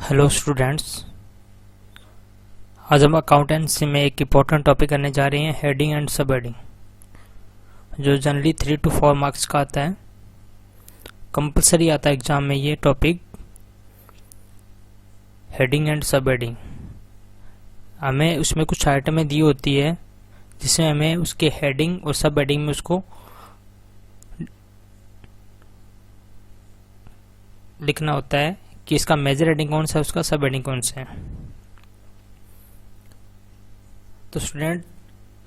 Hello students, आज हम accountancy में एक इम्पोर्टेंट टॉपिक करने जा रहे हैं, हेडिंग एंड सब हेडिंग, जो जनरली 3 to 4 मार्क्स का आता है। कंपलसरी आता है एग्जाम में ये topic, heading and sub heading. हमें उसमें कुछ आइटमें दी होती है जिसमें हमें उसके हेडिंग और सब हेडिंग में उसको लिखना होता है कि इसका मेजर हेडिंग कौन सा है, उसका सब हेडिंग कौन सा है। तो स्टूडेंट,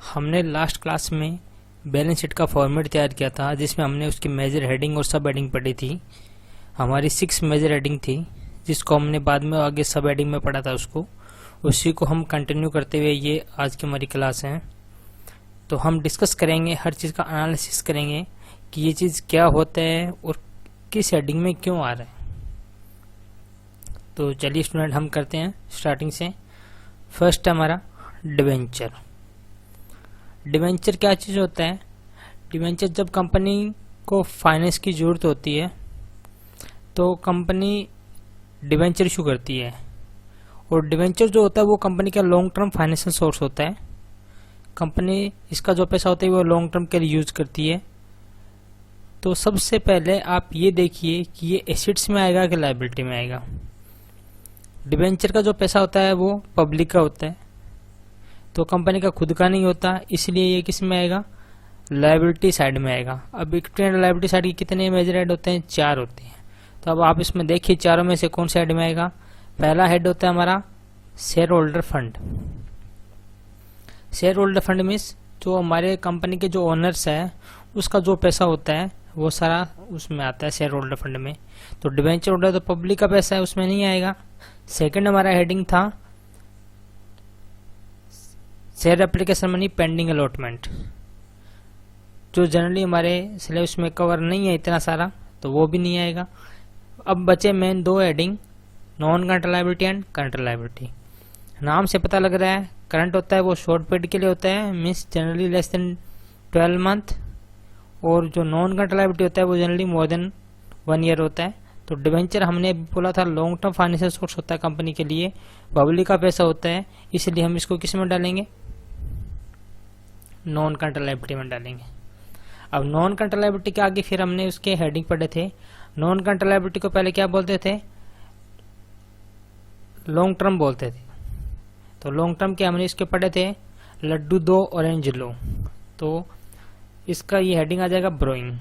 हमने लास्ट क्लास में बैलेंस शीट का फॉर्मेट तैयार किया था जिसमें हमने उसकी मेजर हेडिंग और सब हेडिंग पढ़ी थी। हमारी 6 मेजर हेडिंग थी जिसको हमने बाद में आगे सब हेडिंग में पढ़ा था। उसी को हम कंटिन्यू करते हुए ये आज की हमारी क्लास है। तो हम डिस्कस करेंगे, हर चीज़ का एनालिसिस करेंगे कि ये चीज़ क्या होता है और किस हेडिंग में क्यों आ रहा है। तो चलिए स्टूडेंट, हम करते हैं स्टार्टिंग से। फर्स्ट है हमारा डिवेंचर। डिवेंचर क्या चीज़ होता है? डिवेंचर जब कंपनी को फाइनेंस की ज़रूरत होती है तो कंपनी डिवेंचर इशू करती है, और डिवेंचर जो होता है वो कंपनी का लॉन्ग टर्म फाइनेंशियल सोर्स होता है। कंपनी इसका जो पैसा होता है वो लॉन्ग टर्म के लिए यूज करती है। तो सबसे पहले आप ये देखिए कि ये एसेट्स में आएगा कि लायबिलिटी में आएगा। डिवेंचर का जो पैसा होता है वो पब्लिक का होता है, तो कंपनी का खुद का नहीं होता, इसलिए ये किस में आएगा? लायबिलिटी साइड में आएगा। अब इक्विटी एंड लायबिलिटी साइड के कितने मेजर हेड होते हैं? 4 होते हैं। तो अब आप इसमें देखिए चारों में से कौन सा हेड में आएगा। पहला हेड होता है हमारा share holder fund. Share holder fund means जो हमारे कंपनी के जो ओनर्स है उसका जो पैसा होता है वो सारा उसमें आता है शेयर होल्डर फंड में। तो डिवेंचर होल्डर तो पब्लिक का पैसा है, उसमें नहीं आएगा। सेकंड हमारा हेडिंग था share application money pending allotment, जो जनरली हमारे सिलेबस में कवर नहीं है इतना सारा, तो वो भी नहीं आएगा। अब बचे main 2 heading, non current liability and current liability. नाम से पता लग रहा है करंट होता है वो शॉर्ट पीरियड के लिए होता है, means generally less than 12 month, और जो नॉन करंट लायबिलिटी होता है वो जनरली मोर देन 1 ईयर होता है। तो डिवेंचर हमने बोला था लॉन्ग टर्म फाइनेंशियल सोर्स होता है कंपनी के लिए, पब्लिक का पैसा होता है, इसलिए हम इसको किस में डालेंगे? नॉन करंट लायबिलिटी में डालेंगे। अब नॉन करंट लायबिलिटी के आगे फिर हमने उसके हेडिंग पढ़े थे। नॉन करंट लायबिलिटी को पहले क्या बोलते थे? लॉन्ग टर्म बोलते थे। तो लॉन्ग टर्म के हमने इसके पढ़े थे लड्डू दो ऑरेंज लो। तो इसका ये हेडिंग आ जाएगा ब्रोइंग।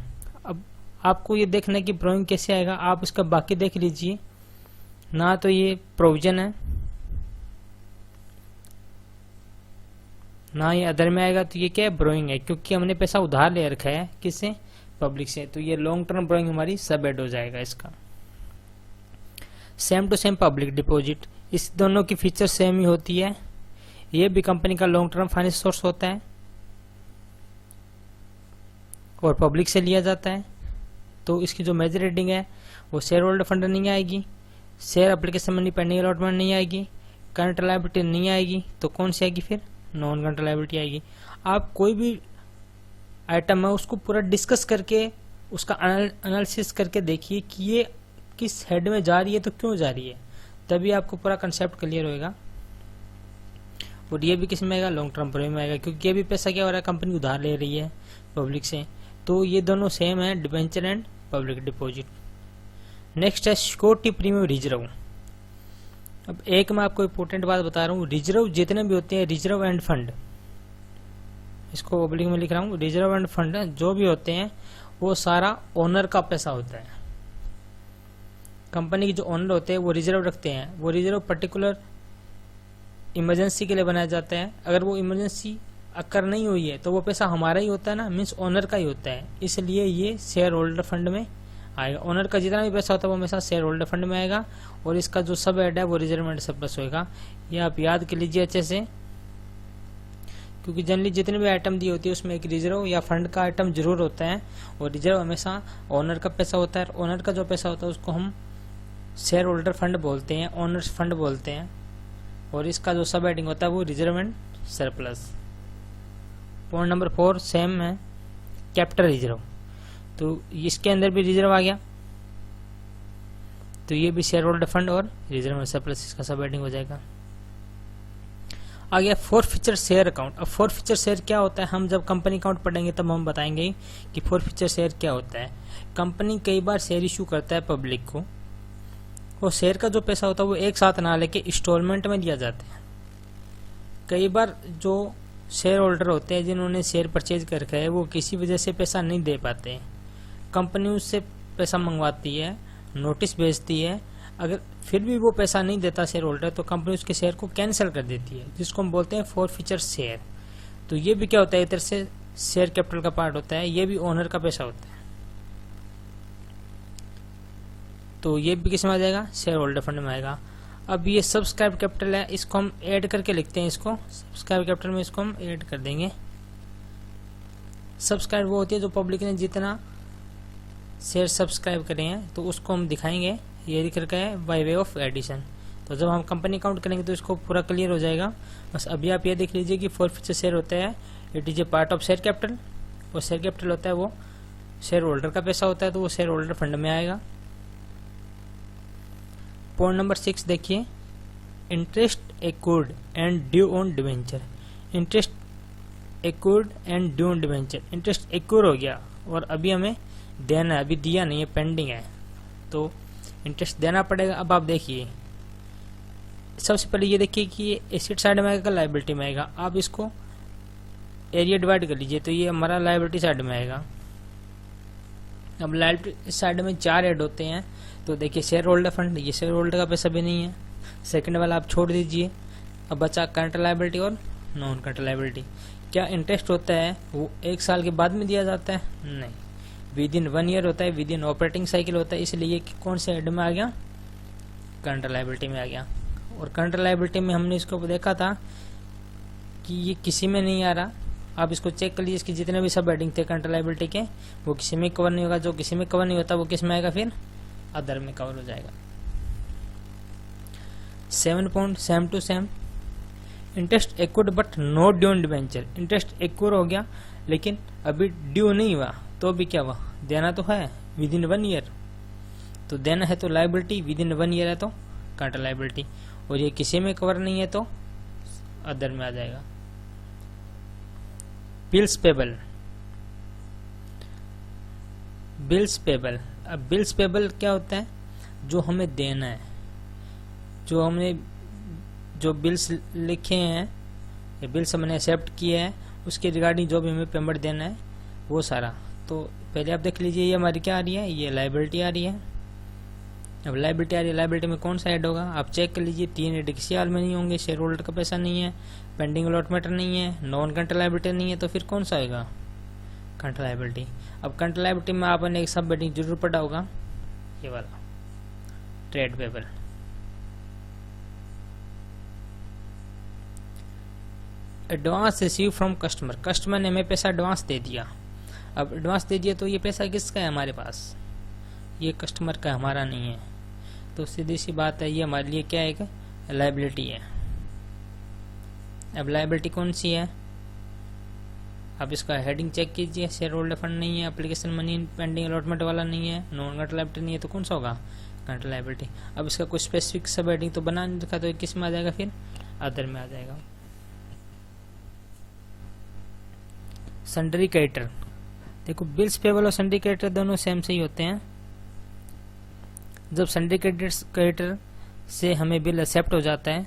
अब आपको ये देखना है कि ब्रोइंग कैसे आएगा, आप इसका बाकी देख लीजिए ना। तो ये प्रोविजन है ना, ये अदर में आएगा। तो ये क्या है? ब्रोइंग है, क्योंकि हमने पैसा उधार ले रखा है किससे? पब्लिक से। तो ये लॉन्ग टर्म ब्रोइंग हमारी सब हेड हो जाएगा इसका। Same to same public deposit, इस दोनों की फीचर सेम ही होती है। ये भी कंपनी का लॉन्ग टर्म फाइनेंस सोर्स होता है और पब्लिक से लिया जाता है। तो इसकी जो मेजर हेडिंग है वो शेयर होल्डर फंड नहीं आएगी, share application money pending allotment नहीं आएगी, करंट लायबिलिटी नहीं आएगी। तो कौन सी आएगी फिर? नॉन करंट लायबिलिटी आएगी। आप कोई भी आइटम है उसको पूरा डिस्कस करके उसका एनालिसिस करके देखिए कि ये किस हेड में जा रही है, तो क्यों जा रही है, तभी आपको पूरा कंसेप्ट क्लियर होएगा। और ये भी किस में आएगा? लॉन्ग टर्म ब्रोइंग में आएगा, क्योंकि ये भी पैसा क्या हो रहा है? कंपनी उधार ले रही है पब्लिक से। तो ये दोनों सेम है, debenture and public deposit. Next है सिक्योरिटी प्रीमियम रिजर्व। अब एक मैं आपको इंपोर्टेंट बात बता रहा हूँ, रिजर्व जितने भी होते हैं, रिजर्व एंड फंड, इसको पब्लिक में लिख रहा हूँ, रिजर्व एंड फंड जो भी होते हैं वो सारा ओनर का पैसा होता है। कंपनी के जो ओनर होते हैं वो रिजर्व रखते हैं। वो रिजर्व पर्टिकुलर इमरजेंसी के लिए बनाया जाता है। अगर वो इमरजेंसी अकर नहीं हुई है तो वो पैसा हमारा ही होता है ना, मीन्स ओनर का ही होता है, इसलिए ये शेयर होल्डर फंड में आएगा। ओनर का जितना भी पैसा होता है वो हमेशा शेयर होल्डर फंड में आएगा, और इसका जो सब हेड है वो रिजर्व एंड सरप्लस होगा। ये आप याद कर लीजिए अच्छे से, क्योंकि जनरली जितने भी आइटम दी होती है उसमें एक रिजर्व या फंड का आइटम जरूर होता है, और रिजर्व हमेशा ओनर का पैसा होता है। ओनर का जो पैसा होता है उसको हम शेयर होल्डर फंड बोलते हैं, ओनर्स फंड बोलते हैं, और इसका जो सब हेडिंग होता है वो reserve and surplus. Point number 4 same है, कैपिटल रिजर्व। तो इसके अंदर भी रिजर्व आ गया। तो ये भी शेयर होल्डर फंड और रिजर्व सरप्लस इसका सब हेडिंग हो जाएगा। आ गया फोरफीचर शेयर अकाउंट। अब फोरफीचर शेयर क्या होता है, हम जब कंपनी अकाउंट पढ़ेंगे तब हम बताएंगे कि फोरफीचर शेयर क्या होता है। कंपनी कई बार शेयर इशू करता है पब्लिक को, वो शेयर का जो पैसा होता है वो एक साथ ना लेके इंस्टॉलमेंट में लिया जाता है। कई बार जो शेयर होल्डर होते हैं जिन्होंने शेयर परचेज कर रखा है वो किसी वजह से पैसा नहीं दे पाते हैं, कंपनी उससे पैसा मंगवाती है, नोटिस भेजती है, अगर फिर भी वो पैसा नहीं देता शेयर होल्डर तो कंपनी उसके शेयर को कैंसिल कर देती है, जिसको हम बोलते हैं फोरफीचर शेयर। तो ये भी क्या होता है, एक तरह से शेयर कैपिटल का पार्ट होता है, ये भी ओनर का पैसा होता है। तो ये भी किस में आ जाएगा, शेयर होल्डर फंड में आएगा। अब ये सब्सक्राइब कैपिटल है, इसको हम ऐड करके लिखते हैं, इसको सब्सक्राइब कैपिटल में इसको हम ऐड कर देंगे। सब्सक्राइब वो होती है जो पब्लिक ने जितना शेयर सब्सक्राइब करे हैं तो उसको हम दिखाएंगे, ये लिख रखा है बाय वे ऑफ एडिशन। तो जब हम कंपनी काउंट करेंगे तो इसको पूरा क्लियर हो जाएगा। बस अभी आप ये देख लीजिए कि फोरफीचर शेयर होता है, it is a part of share capital, और शेयर कैपिटल होता है वो शेयर होल्डर का पैसा होता है, तो वो शेयर होल्डर फंड में आएगा। पॉइंट नंबर 6 देखिए, interest accrued and due on debenture. Interest accrued and due on debenture, interest accrued हो गया और अभी हमें देना है, अभी दिया नहीं है, पेंडिंग है, तो इंटरेस्ट देना पड़ेगा। अब आप देखिए, सबसे पहले ये देखिए कि ये एसेट साइड में आएगा, लायबिलिटी में आएगा। आप इसको एरिया डिवाइड कर लीजिए तो ये हमारा लायबिलिटी साइड में आएगा। अब लायबिलिटी साइड में 4 ऐड होते हैं, तो देखिए शेयर होल्डर फंड, ये शेयर होल्डर का पैसा भी नहीं है, सेकंड वाला आप छोड़ दीजिए। अब बचा करंट लायबिलिटी और नॉन करंट लायबिलिटी। क्या इंटरेस्ट होता है वो 1 साल के बाद में दिया जाता है? नहीं, विद इन 1 ईयर होता है, विद इन ऑपरेटिंग साइकिल होता है, इसलिए कौन से हेड में आ गया, करंट लायबिलिटी में आ गया। और करंट लायबिलिटी में हमने इसको देखा था कि ये किसी में नहीं आ रहा। आप इसको चेक कर लीजिए, इसके जितने भी सब हेडिंग थे करंट लायबिलिटी के वो किसी में कवर नहीं होगा, जो किसी में कवर नहीं होता वो किस में आएगा, फिर अदर में कवर हो जाएगा। 7.7 interest accrued but no due on debenture. Interest accrued हो गया लेकिन अभी ड्यू नहीं हुआ, तो अभी क्या हुआ, देना तो है विद इन 1 ईयर, तो देना है तो लायबिलिटी, विद इन 1 ईयर है तो करंट लायबिलिटी, और ये किसी में कवर नहीं है तो अदर में आ जाएगा। Bills payable, bills payable. अब बिल्स पेबल क्या होता है, जो हमें देना है, जो हमने जो बिल्स लिखे हैं या बिल्स हमने एक्सेप्ट किए हैं उसके रिगार्डिंग जो भी हमें पेमेंट देना है वो सारा। तो पहले आप देख लीजिए, ये हमारी क्या आ रही है, ये लायबिलिटी आ रही है। अब लायबिलिटी आ रही है, लायबिलिटी में कौन सा ऐड होगा, आप चेक कर लीजिए, 3 ऐड किसी हाल में नहीं होंगे, शेयर होल्डर का पैसा नहीं है, पेंडिंग अलॉटमेंट नहीं है, नॉन करंट लायबिलिटी नहीं है, तो फिर कौन सा आएगा, करंट लायबिलिटी। अब करंट लायबिलिटी में आपने एक सब हेडिंग जरूर पढ़ा होगा, ये वाला trade payable. Advance receive from customer, customer ने हमें पैसा एडवांस दे दिया। अब एडवांस दे दिया तो ये पैसा किसका है, हमारे पास, ये कस्टमर का, हमारा नहीं है, तो सीधी सी बात है ये हमारे लिए क्या है, लायबिलिटी है। अब लायबिलिटी कौन सी है, आप इसका हेडिंग चेक कीजिए, शेयर होल्डर फंड नहीं है, एप्लीकेशन मनी पेंडिंग अलॉटमेंट वाला नहीं है, नॉन करंट लायबिलिटी नहीं है, तो कौन सा होगा, करंट लायबिलिटी। अब इसका कोई स्पेसिफिक सब हेडिंग तो बना नहीं रखा, तो किस में आ जाएगा, फिर अदर में आ जाएगा। सन्ड्री क्रेडिटर, देखो बिल्स पेबल और सन्ड्री क्रेडिटर दोनों सेम से ही होते हैं। जब सन्ड्री क्रेडिटर से हमें बिल एक्सेप्ट हो जाता है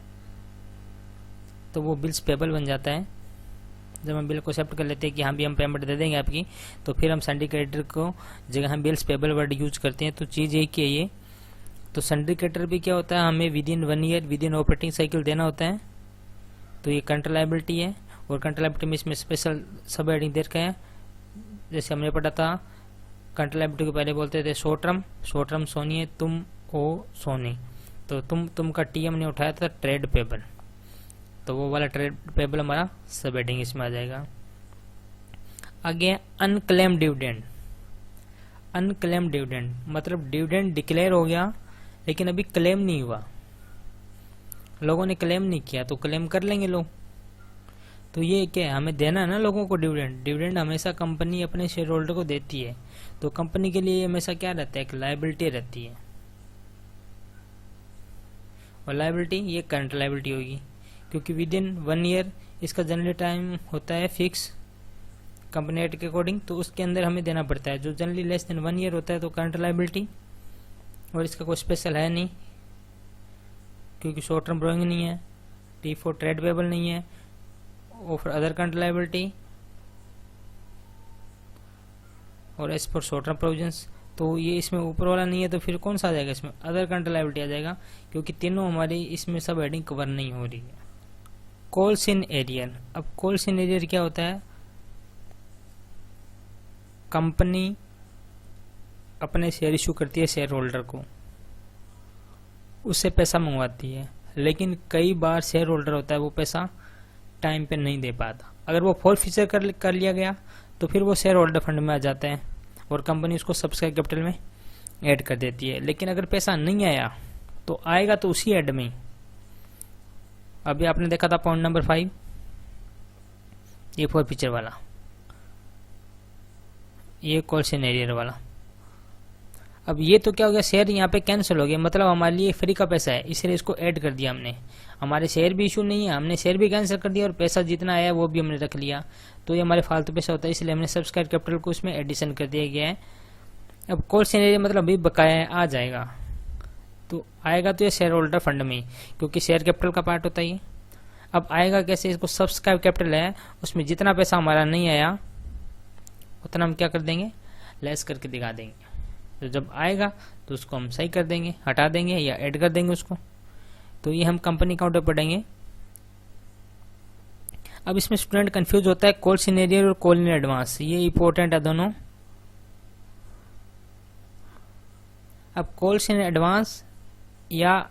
तो वो बिल्स पेबल बन जाता है। जब हम बिल को एक्सेप्ट कर लेते हैं कि हाँ भी हम पेमेंट दे देंगे आपकी, तो फिर हम सन्ड्री क्रेडिटर को जगह हम बिल्स पेबल वर्ड यूज करते हैं। तो चीज़ यही की है ये। तो सन्ड्री क्रेडिटर भी क्या होता है, हमें with in 1 year with in operating cycle देना होता है, तो ये करंट लायबिलिटी है। और करंट लायबिलिटी में इसमें स्पेशल सब हेडिंग दे रखा है, जैसे हमने पढ़ा था करंट लायबिलिटी को पहले बोलते थे शॉर्ट टर्म सोनी है, तुम ओ सोनी, तो तुम का टी हमने उठाया था ट्रेड पेबल, तो वो वाला ट्रेड पेबल हमारा सब हेडिंग इसमें आ जाएगा। आगे अनक्लेम डिविडेंड। अनक्लेम डिविडेंड मतलब डिविडेंड डिक्लेयर हो गया लेकिन अभी क्लेम नहीं हुआ, लोगों ने क्लेम नहीं किया, तो क्लेम कर लेंगे लोग। तो ये क्या है, हमें देना है ना लोगों को डिविडेंड। डिविडेंड हमेशा कंपनी अपने शेयर होल्डर को देती है, तो कंपनी के लिए हमेशा क्या रहता है, एक लायबिलिटी रहती है। और लायबिलिटी ये करंट लायबिलिटी होगी, क्योंकि विद इन 1 ईयर इसका जनरली टाइम होता है फिक्स कंपनी एक्ट के अकॉर्डिंग, तो उसके अंदर हमें देना पड़ता है। जो जनरली लेस देन 1 ईयर होता है तो करंट लायबिलिटी, और इसका कोई स्पेशल है नहीं क्योंकि शॉर्ट टर्म बोरोइंग नहीं है, टी फॉर ट्रेड पेबल नहीं है, और फॉर अदर करंट लायबिलिटी और as for short term provisions. तो ये इसमें ऊपर वाला नहीं है, तो फिर कौन सा आ जाएगा इसमें? अदर करंट लायबिलिटी आ जाएगा, क्योंकि तीनों हमारी इसमें सब हेडिंग कवर नहीं हो रही है। Calls in arrear. अब कॉल्स इन एरियर क्या होता है? कंपनी अपने शेयर इशू करती है शेयर होल्डर को, उससे पैसा मंगवाती है, लेकिन कई बार शेयर होल्डर होता है वो पैसा टाइम पे नहीं दे पाता। अगर वो फॉरफीचर कर लिया गया तो फिर वो शेयर होल्डर फंड में आ जाते हैं और कंपनी उसको सब्सक्राइब कैपिटल में ऐड कर देती है। लेकिन अगर पैसा नहीं आया तो आएगा तो उसी ऐड में। अभी आपने देखा था पॉइंट नंबर 5, ये फॉरफीचर वाला, ये कॉल्स इन एरियर वाला। अब ये तो क्या हो गया, शेयर यहाँ पे कैंसिल हो गया, मतलब हमारे लिए फ्री का पैसा है, इसलिए इसको ऐड कर दिया हमने। हमारे शेयर भी इशू नहीं है, हमने शेयर भी कैंसिल कर दिया और पैसा जितना आया वो भी हमने रख लिया, तो ये हमारे फालतू पैसा होता है, इसलिए हमने सब्सक्राइब कैपिटल को इसमें एडिशन कर दिया गया है। अब कॉल्स इन एरियर मतलब अभी बकाया है, आ जाएगा, तो आएगा तो ये शेयर होल्डर फंड में, क्योंकि शेयर कैपिटल का पार्ट होता है ये। अब आएगा कैसे? इसको सब्सक्राइब कैपिटल है, उसमें जितना पैसा हमारा नहीं आया उतना हम क्या कर देंगे, लेस करके दिखा देंगे। तो जब आएगा तो उसको हम सही कर देंगे, हटा देंगे या ऐड कर देंगे उसको। तो ये हम कंपनी अकाउंट पे पढ़ेंगे। अब इसमें स्टूडेंट कंफ्यूज होता है कॉल्स इन एरियर और कॉल इन एडवांस, ये इंपॉर्टेंट है दोनों। अब कॉल्स इन एडवांस या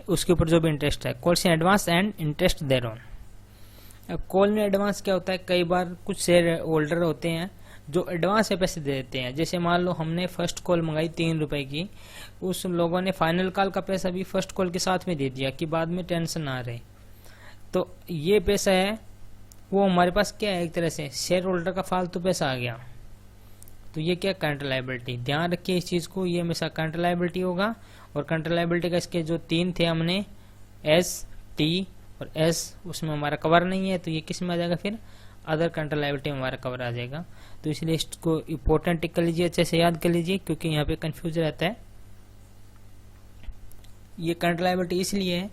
उसके ऊपर जो भी इंटरेस्ट है, calls in advance and interest thereon ऑन। अब कॉल इन एडवांस क्या होता है? कई बार कुछ शेयर होल्डर होते हैं जो एडवांस में पैसे दे देते हैं। जैसे मान लो हमने फर्स्ट कॉल मंगाई 3 रुपए की, उस लोगों ने फाइनल कॉल का पैसा भी फर्स्ट कॉल के साथ में दे दिया कि बाद में टेंशन ना रहे। तो ये पैसा है वो हमारे पास क्या है, एक तरह से शेयर होल्डर का फालतू पैसा आ गया। तो ये क्या, करंट लायबिलिटी। ध्यान रखिए इस चीज को, ये हमेशा करंट लायबिलिटी होगा। और करंट लायबिलिटी का इसके जो 3 थे हमने, एस, टी और एस, उसमें हमारा कवर नहीं है, तो ये किस में आ जाएगा फिर? अदर करंट लायबिलिटी में हमारा कवर आ जाएगा। तो इसलिए इसको इंपॉर्टेंट टिक कर लीजिए, अच्छे से याद कर लीजिए, क्योंकि यहाँ पे कंफ्यूज रहता है। ये करंट लायबिलिटी इसलिए है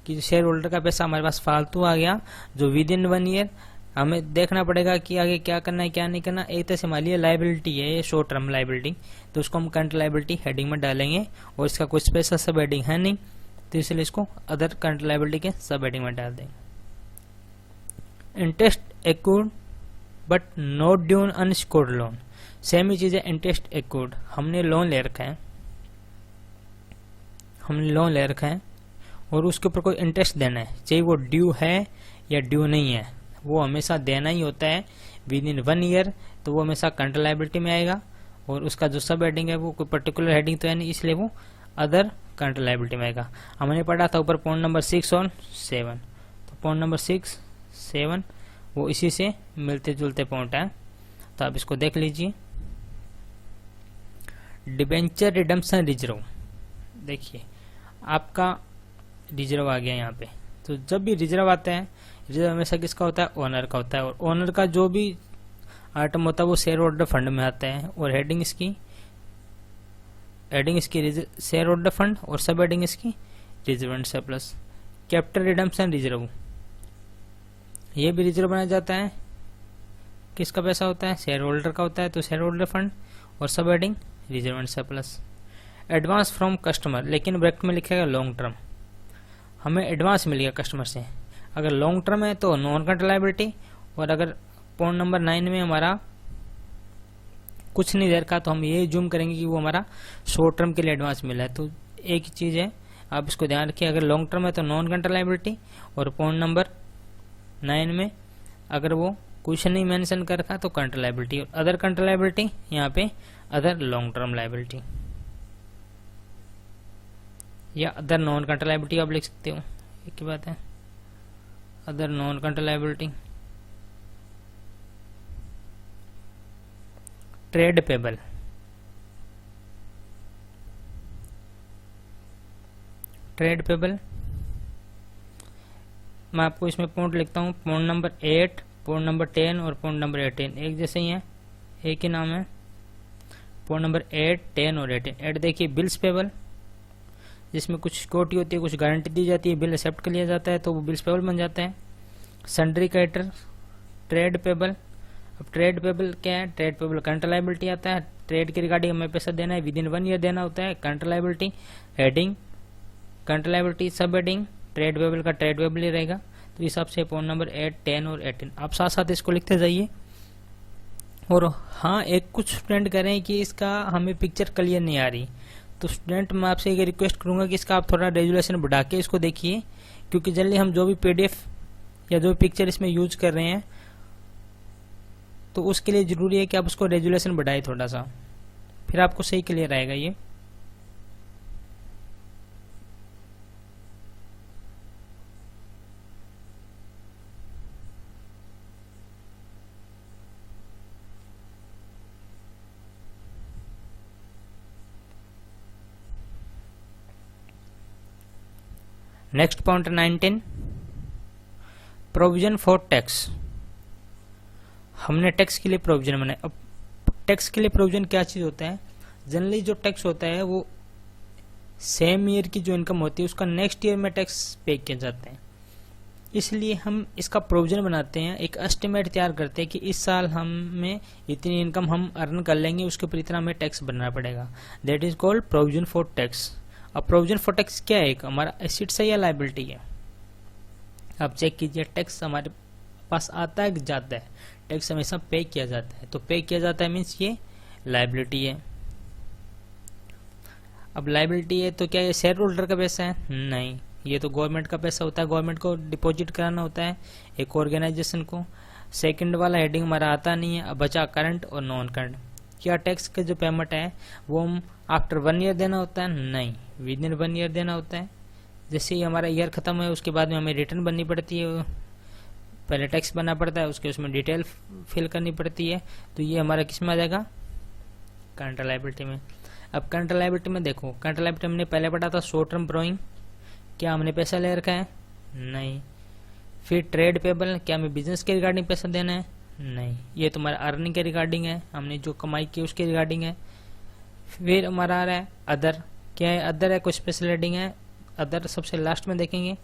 कि शेयर होल्डर का पैसा हमारे पास फालतू आ गया, जो विद इन 1 ईयर हमें देखना पड़ेगा कि आगे क्या करना है क्या नहीं करना। एक तरह से हमारे लिए लायबिलिटी है, ये शॉर्ट टर्म लायबिलिटी, तो उसको हम करंट लायबिलिटी हेडिंग में डालेंगे। और इसका कोई स्पेशल सब हेडिंग है नहीं, तो इसलिए इसको अदर करंट लायबिलिटी के सब हेडिंग में डाल देंगे। Interest accrued but not due on unsecured loan. Same ही चीज है इंटरेस्ट एक्रूड। हमने लोन ले रखा है, और उसके ऊपर कोई इंटरेस्ट देना है, चाहे वो ड्यू है या ड्यू नहीं है, वो हमेशा देना ही होता है विद इन 1 ईयर। तो वो हमेशा करंट लायबिलिटी में आएगा, और उसका जो सब हेडिंग है वो कोई पर्टिकुलर हेडिंग तो है नहीं, इसलिए वो अदर करंट लायबिलिटी में आएगा। हमने पढ़ा था ऊपर पॉइंट नंबर 6 और 7, तो पॉइंट नंबर 6, 7 वो इसी से मिलते जुलते पॉइंट है, तो आप इसको देख लीजिए। डिबेंचर रिडम्पशन रिजर्व, देखिए आपका रिजर्व आ गया यहाँ पे। तो जब भी रिजर्व आता है, रिजर्व हमेशा किसका होता है? ओनर का होता है। और ओनर का जो भी आइटम होता है वो शेयर होल्डर फंड में आता है, और हेडिंग इसकी शेयर होल्डर फंड, और सब हेडिंग इसकी reserve and surplus. Capital redemption reserve, ये भी रिजर्व बनाया जाता है, किसका पैसा होता है? शेयर होल्डर का होता है, तो शेयर होल्डर फंड, और सब heading reserve and surplus. Advance from customer, लेकिन ब्रैकेट में लिखेगा लॉन्ग टर्म, हमें एडवांस मिल गया कस्टमर से। अगर लॉन्ग टर्म है तो नॉन करंट लायबिलिटी, और अगर पॉइंट नंबर 9 में हमारा कुछ नहीं दे रखा तो हम ये जूम करेंगे कि वो हमारा शॉर्ट टर्म के लिए एडवांस मिला है। तो एक ही चीज है, आप इसको ध्यान रखिए, अगर लॉन्ग टर्म है तो नॉन करंट लायबिलिटी, और पॉइंट नंबर 9 में अगर वो कुछ नहीं मेंशन कर रखा तो करंट लायबिलिटी। और अदर करंट लायबिलिटी यहाँ पे अदर लॉन्ग टर्म लायबिलिटी या अदर नॉन करंट लायबिलिटी आप लिख सकते हो, एक ही बात है। Other non current liability. Trade payable, trade payable, मैं आपको इसमें पॉइंट लिखता हूँ, पॉइंट नंबर 8, पॉइंट नंबर 10 और पॉइंट नंबर 18 एक जैसे ही है, एक ही नाम है, पॉइंट नंबर 8, 10 और 18। 8 देखिए बिल्स पेबल, जिसमें कुछ सिक्योरिटी होती है, कुछ गारंटी दी जाती है, बिल एक्सेप्ट कर लिया जाता है तो वो बिल्स पेबल बन जाते हैं। Sundry creditor, trade payable. अब ट्रेड पेबल क्या है, ट्रेड पेबल करंट लायबिलिटी आता है, ट्रेड के रिगार्डिंग हमें पैसा देना है, विद इन 1 ईयर देना होता है। Current liability heading, current liability सब हेडिंग, ट्रेड पेबल का ट्रेड पेबल ही रहेगा। तो इस हिसाब से पॉइंट नंबर 8, 10 और 18 आप साथ साथ इसको लिखते जाइए। और हाँ, एक कुछ स्टूडेंट कह रहे हैं कि इसका हमें पिक्चर क्लियर नहीं आ रही, तो स्टूडेंट मैं आपसे एक रिक्वेस्ट करूंगा कि इसका आप थोड़ा रेजोल्यूशन बढ़ा के इसको देखिए, क्योंकि जल्दी हम जो भी पीडीएफ या जो भी पिक्चर इसमें यूज कर रहे हैं तो उसके लिए जरूरी है कि आप उसको रेजोल्यूशन बढ़ाए थोड़ा सा, फिर आपको सही क्लियर आएगा ये। Next point 19, provision for tax. हमने टैक्स के लिए प्रोविजन बनाया। अब टैक्स के लिए प्रोविजन क्या चीज होता है, जनरली जो टैक्स होता है वो सेम ईयर की जो इनकम होती है उसका नेक्स्ट ईयर में टैक्स पे किया जाता है, इसलिए हम इसका प्रोविजन बनाते हैं, एक एस्टिमेट तैयार करते हैं कि इस साल हमें इतनी इनकम हम अर्न कर लेंगे, उसके ऊपर इतना हमें टैक्स भरना पड़ेगा। That is called provision for tax. अब प्रोविजन फॉर टैक्स क्या है, हमारा एसेट्स है या लायबिलिटी है। आप चेक कीजिए, टैक्स हमारे पास आता है कि जाता है, टैक्स हमेशा पे किया जाता है, तो पे किया जाता है मीन्स ये लायबिलिटी है। अब लायबिलिटी है तो क्या ये शेयर होल्डर का पैसा है, नहीं, ये तो गवर्नमेंट का पैसा होता है, गवर्नमेंट को डिपॉजिट कराना होता है एक ऑर्गेनाइजेशन को। सेकंड वाला हेडिंग हमारा आता नहीं है। अब बचा करंट और नॉन करंट। क्या टैक्स का जो पेमेंट है वो हम आफ्टर 1 ईयर देना होता है, नहीं, विद इन 1 ईयर देना होता है। जैसे ही हमारा ईयर खत्म है उसके बाद में हमें रिटर्न बननी पड़ती है, पहले टैक्स बनना पड़ता है, उसके उसमें डिटेल फिल करनी पड़ती है, तो ये हमारा किस में आ जाएगा, करंट लायबिलिटी में। अब करंट लायबिलिटी में देखो, करंट लायबिलिटी हमने पहले पढ़ा था शॉर्ट टर्म बोरोइंग, क्या हमने पैसा ले रखा है, नहीं। फिर ट्रेड पेबल, क्या हमें बिजनेस के रिगार्डिंग पैसा देना है, नहीं, ये तो हमारा अर्निंग के रिगार्डिंग है, हमने जो कमाई की उसके रिगार्डिंग है। फिर हमारा आ रहा है अदर, क्या है अदर, है कोई स्पेशल हेडिंग है अदर, सबसे लास्ट में देखेंगे।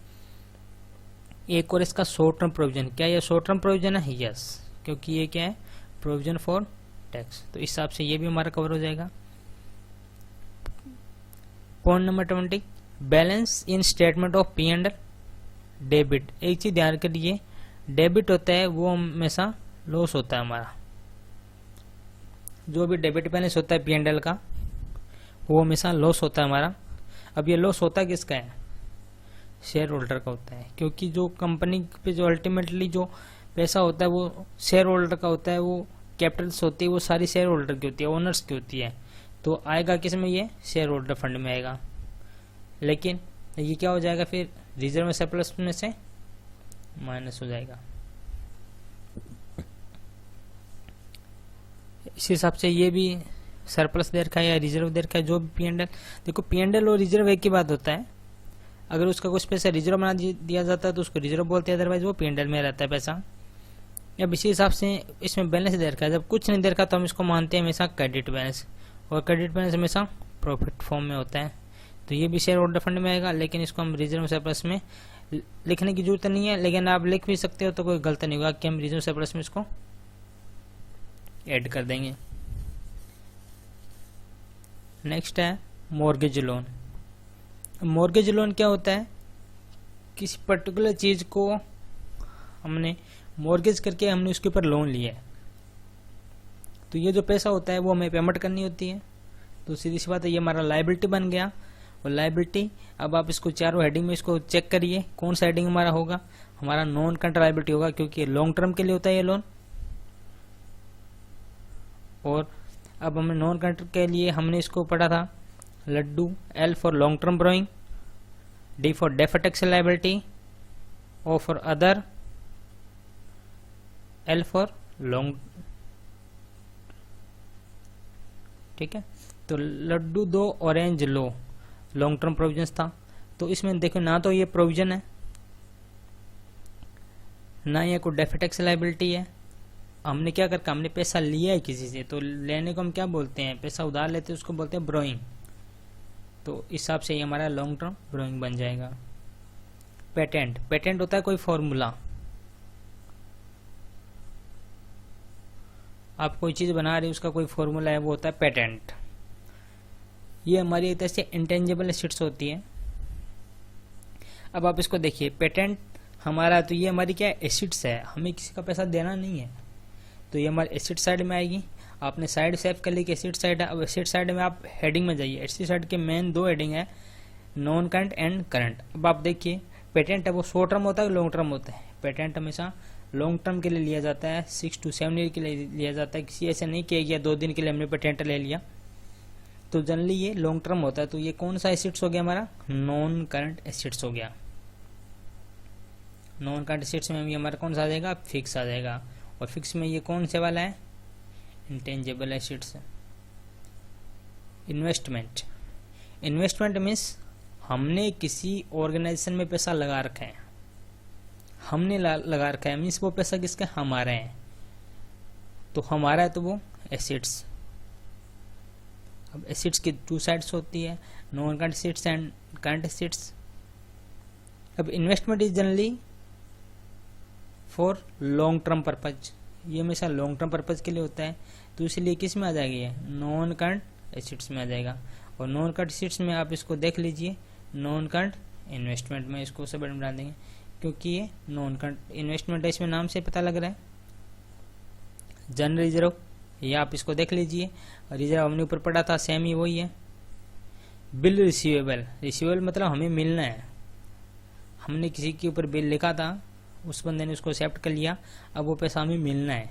एक और इसका शॉर्ट टर्म प्रोविजन, क्या ये शॉर्ट टर्म प्रोविजन है, यस, क्योंकि ये क्या है प्रोविजन फॉर टैक्स, तो इस हिसाब से ये भी हमारा कवर हो जाएगा। Point number 20, balance in statement of P and debit. एक चीज ध्यान करिए, डेबिट होता है वो हमेशा लॉस होता है हमारा, जो भी डेबिट बैलेंस होता है पी एंड एल का वो हमेशा लॉस होता है हमारा। अब ये लॉस होता किसका है, शेयर होल्डर का होता है, क्योंकि जो कंपनी पे जो अल्टीमेटली जो पैसा होता है वो शेयर होल्डर का होता है, वो कैपिटल्स होती है वो सारी शेयर होल्डर की होती है, ओनर्स की होती है, तो आएगा किस में, ये शेयर होल्डर फंड में आएगा। लेकिन ये क्या हो जाएगा फिर, रिजर्व में सरप्लस में से माइनस हो जाएगा। इस हिसाब से ये भी सरप्लस दे रखा है या रिजर्व दे रखा है, जो भी पी एंड एल, देखो पी एंड एल और रिजर्व एक ही बात होता है। अगर उसका कुछ पैसा रिजर्व बना दिया जाता है तो उसको रिजर्व बोलते हैं, अदरवाइज वो पी एंड एल में रहता है पैसा। अब इसी हिसाब से इसमें बैलेंस दे रखा है, जब कुछ नहीं दे रखा तो हम इसको मानते हैं हमेशा क्रेडिट बैलेंस, और क्रेडिट बैलेंस हमेशा प्रॉफिट फॉर्म में होता है, तो ये भी शेयर होल्डर फंड में आएगा। लेकिन इसको हम रिजर्व सरप्लस में लिखने की जरूरत नहीं है, लेकिन आप लिख भी सकते हो तो कोई गलत नहीं होगा कि हम रिजर्व सरप्लस में इसको ऐड कर देंगे। नेक्स्ट है मॉर्गेज लोन। मॉर्गेज लोन क्या होता है, किसी पर्टिकुलर चीज को हमने मॉर्गेज करके हमने उसके ऊपर लोन लिया है, तो ये जो पैसा होता है वो हमें पेमेंट करनी होती है, तो सीधी सी बात है ये हमारा लायबिलिटी बन गया। और लायबिलिटी, अब आप इसको चारों हेडिंग में इसको चेक करिए कौन सा हेडिंग हमारा होगा, हमारा नॉन करंट लायबिलिटी होगा, क्योंकि लॉन्ग टर्म के लिए होता है ये लोन। और अब हमें नॉन करंट के लिए हमने इसको पढ़ा था लड्डू, L for long term borrowing, D for deferred tax liability, O for other, L for long, ठीक है। तो लड्डू 2 ऑरेंज लो लॉन्ग टर्म प्रोविजंस था, तो इसमें देखो ना तो ये प्रोविजन है, ना ये कोई डेफर्ड टैक्स लायबिलिटी है। हमने क्या करके हमने पैसा लिया है किसी से, तो लेने को हम क्या बोलते हैं, पैसा उधार लेते हैं उसको बोलते हैं ब्रोइंग। तो इस हिसाब से ये हमारा लॉन्ग टर्म ब्रोइंग बन जाएगा। पेटेंट, पेटेंट होता है कोई फॉर्मूला, आप कोई चीज बना रहे हो उसका कोई फॉर्मूला है, वो होता है पेटेंट। ये हमारी एक तरह से इंटेंजिबल एसेट्स होती है। अब आप इसको देखिए, पेटेंट हमारा, तो ये हमारी क्या एसेट्स है, हमें किसी का पैसा देना नहीं है, तो ये हमारी एसेट साइड में आएगी। आपने साइड सेव कर ली कि एसेट साइड है। अब एसेट साइड में आप हेडिंग में जाइए, एसेट साइड के मेन दो हेडिंग है, नॉन करंट एंड करंट। अब आप देखिए पेटेंट है वो शॉर्ट टर्म होता है, लॉन्ग टर्म होता है। पेटेंट हमेशा लॉन्ग टर्म के लिए लिया जाता है, 6 to 7 ईयर के लिए लिया जाता है। किसी ऐसे नहीं किया गया 2 दिन के लिए हमने पेटेंट ले लिया, तो जनरली ये लॉन्ग टर्म होता है। तो ये कौन सा एसेट्स हो गया हमारा, नॉन करंट एसेट्स हो गया। नॉन करंट एसेट्स में भी हमारा कौन सा आ जाएगा, फिक्स आ जाएगा। और फिक्स में ये कौन से वाला है, intangible assets. Investment, investment means हमने किसी ऑर्गेनाइजेशन में पैसा लगा रखा है, हमने लगा रखा है, मीन्स वो पैसा किसका, हमारा है। तो हमारा है तो वो एसेट्स। अब एसेट्स की 2 साइड्स होती है, non current assets and current assets. अब investment is generally for long term purpose, ये हमेशा लॉन्ग टर्म पर्पज के लिए होता है, तो इसलिए किस में आ जाएगी, ये नॉन करंट एसेट्स में आ जाएगा। और नॉन करंट एसेट्स में आप इसको देख लीजिए, नॉन करंट इन्वेस्टमेंट में इसको सब बना देंगे, क्योंकि ये नॉन करंट इन्वेस्टमेंट है, इसमें नाम से पता लग रहा है। जनरल रिजर्व, ये आप इसको देख लीजिए, रिजर्व हमने ऊपर पढ़ा था, सेम ही वही है। बिल रिसीवेबल, रिसीवेबल मतलब हमें मिलना है, हमने किसी के ऊपर बिल लिखा था, उस बंदे ने उसको एक्सेप्ट कर लिया, अब वो पैसा हमें मिलना है,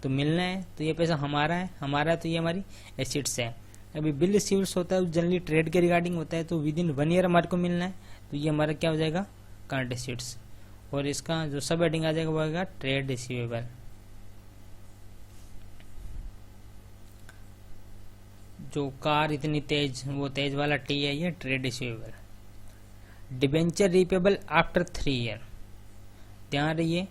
तो मिलना है तो ये पैसा हमारा है, हमारा है तो ये हमारी एसेट्स है। अभी बिल रिसीव्स होता है जनरली ट्रेड के रिगार्डिंग होता है, तो विद इन 1 ईयर हमारे को मिलना है, तो ये हमारा क्या हो जाएगा, करंट एसेट्स। और इसका जो सब हेडिंग आ जाएगा वो आएगा ट्रेड रिसीवेबल। जो कार इतनी तेज, वो तेज वाला टी है, ये trade receivable. Debenture repayable after 3 year, ध्यान रहिए,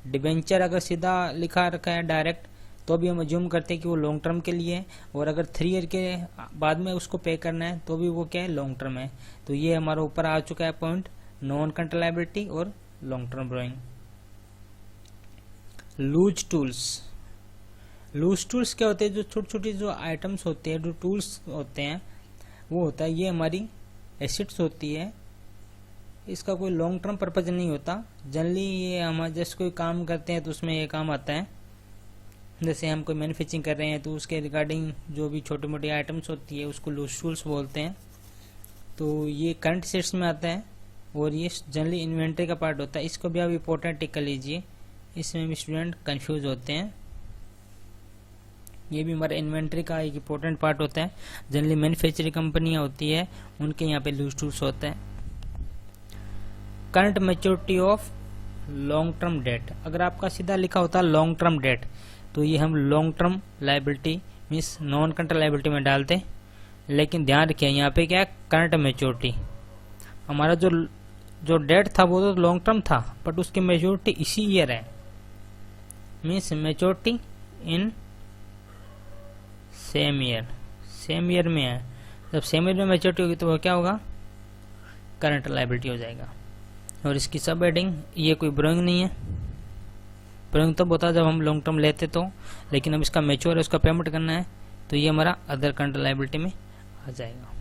डिबेंचर अगर सीधा लिखा रखा है डायरेक्ट तो भी हम अज्यूम करते हैं कि वो लॉन्ग टर्म के लिए है, और अगर 3 ईयर के बाद में उसको पे करना है तो भी वो क्या है, लॉन्ग टर्म है। तो ये हमारा ऊपर आ चुका है पॉइंट, नॉन करंट लायबिलिटी और long term borrowing. Loose tools, loose tools क्या होते हैं, जो छोटी छोटी जो आइटम्स होते हैं, जो टूल्स होते हैं, वो होता है, ये हमारी एसेट्स होती है, इसका कोई लॉन्ग टर्म पर्पज नहीं होता। जनरली ये हम जैसे कोई काम करते हैं तो उसमें ये काम आता है, जैसे हम कोई मैन्युफैक्चरिंग कर रहे हैं तो उसके रिगार्डिंग जो भी छोटी मोटी आइटम्स होती है उसको लूज टूल्स बोलते हैं। तो ये करंट एसेट्स में आता है, और ये जनरली इन्वेंट्री का पार्ट होता है। इसको भी आप इंपॉर्टेंट टिक कर लीजिए, इसमें भी स्टूडेंट कंफ्यूज होते हैं। ये भी हमारा इन्वेंट्री का एक इंपॉर्टेंट पार्ट होता है। जनरली मैन्युफैक्चरिंग कंपनियां होती है, उनके यहाँ पे लूज टूल्स होते हैं। Current maturity of long term debt, अगर आपका सीधा लिखा होता है लॉन्ग टर्म डेट, तो ये हम long term liability means non current liability में डालते। लेकिन ध्यान रखिए यहाँ पे क्या है, करंट मैच्योरिटी, हमारा जो डेट था वो तो लॉन्ग टर्म था, बट उसकी मैच्योरिटी इसी ईयर है, means maturity in same year, same year में है। जब सेम ईयर में मैच्योरिटी होगी तो वो क्या होगा, करंट लायबिलिटी हो जाएगा। और इसकी सब हेडिंग, ये कोई ब्रोइंग नहीं है, ब्रोइंग तब होता है जब हम लॉन्ग टर्म लेते तो, लेकिन अब इसका मैच्योर है, उसका पेमेंट करना है, तो ये हमारा अदर करंट लायबिलिटी में आ जाएगा।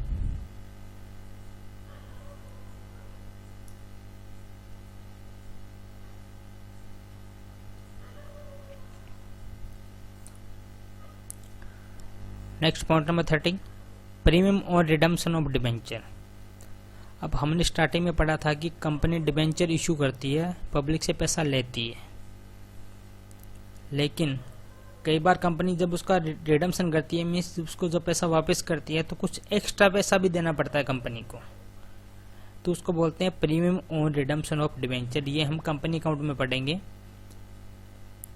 नेक्स्ट पॉइंट नंबर 30, प्रीमियम और रिडम्पशन ऑफ डिबेंचर। अब हमने स्टार्टिंग में पढ़ा था कि कंपनी डिबेंचर इशू करती है, पब्लिक से पैसा लेती है, लेकिन कई बार कंपनी जब उसका रिडम्पशन करती है, मीन्स उसको जब पैसा वापस करती है, तो कुछ एक्स्ट्रा पैसा भी देना पड़ता है कंपनी को, तो उसको बोलते हैं premium on redemption of debenture. ये हम कंपनी अकाउंट में पढ़ेंगे